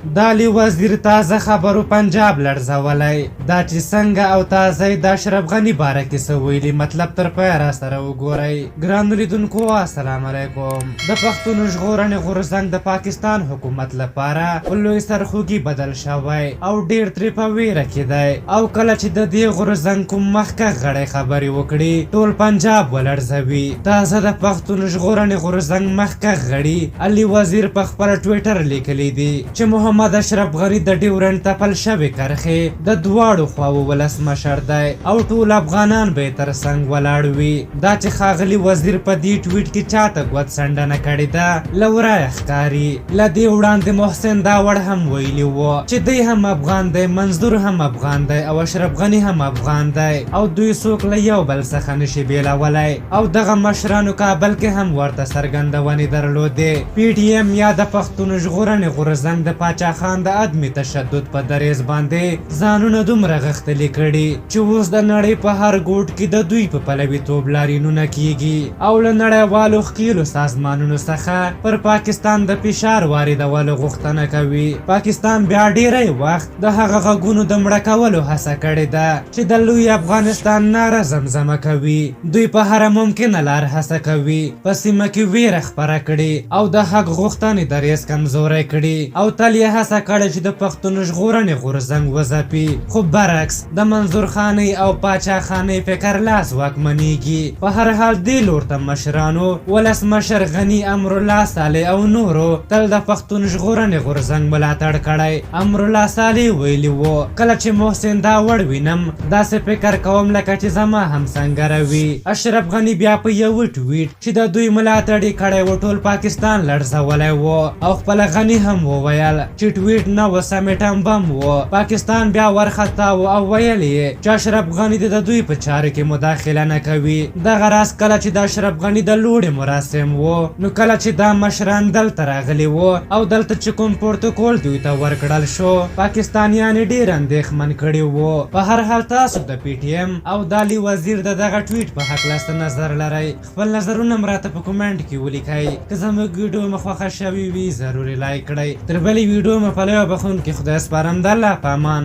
د علي وزیر تازه خبرو پنجاب لړزولی دا چې څنګه او تازه د اشرف غني باره کې څه ویلي مطلب تر پایه راسره وګورئ. ګرانو لیدونکو السلام علیکم. د پښتون ژغورنې غورځنګ د پاکستان حکومت لپاره په لوی سرخوږي بدل شوی او ډیر ترې په ویره کې دی او کله چې د دې غورځنګ کوم مخکښ غړی خبرې وکړي ټول پنجاب ولړزوي. تازه د پښتون ژغورنې غورځنګ مخکښ غړي علي وزیر په خپل ټویټر لیکلی دی چې محمد اشرف غني د ډیورنډ تپل شوې کرښې د دواړو خواوو ولسمشر دی او ټول افغانان به یې تر څنګ ولاړ وي. دا چې ښاغلي وزیر په دې ټویټ کې چاته ګوت څنډنه کړې ده له ورایه ښکاري. له دې وړاندې محسن داوړ هم ویلي وو چې دی هم افغان دی، منظور هم افغان دی او اشرف غني هم افغان دی او دوی څوک له یو بل څخه نشي بیلولی او دغه مشرانو کابل کې هم ورته څرګندونې درلودې. پی ټي ایم یا د پښتون ژغورنې غورځنګ د پاچا خان د عدمي تشدد په دریځ باندې ځانونه دومره غښتلي کړي چې اوس د نړۍ په هر ګوټ کې د دوی په پلویتوب لارینونه کیږي او له نړیوالو ښکیلو سازمانونو څخه پر پاکستان د فشار واردولو غوښتنه کوي. پاکستان بیا ډیری وخت د هغه غږونو د مړه کولو هڅه کړې ده چې د لوی افغانستان ناره زمزمه کوي. دوی په هره ممکنه لار هڅه کوي په سیمه کې ویره خپره کړي او د حق غوښتنې دریځ کمزوری کړي او تل یې هڅه کړې چې د پښتون ژغورنې غورځنګ وځپي، خو برعکس د منظور خانۍ او پاچا خانۍ فکر لاس واکمنېږي. په هر حال دې لور ته مشرانو ولسمشر غني، امرالله صالح او نورو تل د پښتون ژغورنې غورځنګ ملاتړ کړی. امرالله صالح ویلي وو کله چې محسن داوړ وینم داسې فکر کوم لکه چې زما هم سنګره وي. اشرف غني بیا په یو ټویټ چې د دوی ملاتړ یې کړی و ټول پاکستان لړزولی و او خپله غني هم وویل چې ټویټ نه و سمیټم بم و. پاکستان بیا ورخطا و او ویل یې چې اشرف غني د دوی په چارو کې مداخله نه کوي. دغه راز کله چې د اشرف غني د لوړې مراسم و نو کله چې دا مشران دلته راغلي و او دلته چې کوم پروتوکول دوی ته ورکړل شو پاکستانیان یې ډېر اندېښمن کړي وو. په هر حال تاسو د پی ټي ایم او د علي وزیر د دغه ټویټ په هکله څه نظر لرئ؟ خپل نظرونه هم راته په کومنټ کې ولیکئ. که زموږ ویډیو مو خوښه شوې وي ضروري لایک کړئ. تر بلې ویډیو مو په لویه بخښونکي خدای سپارم. د الله په امان.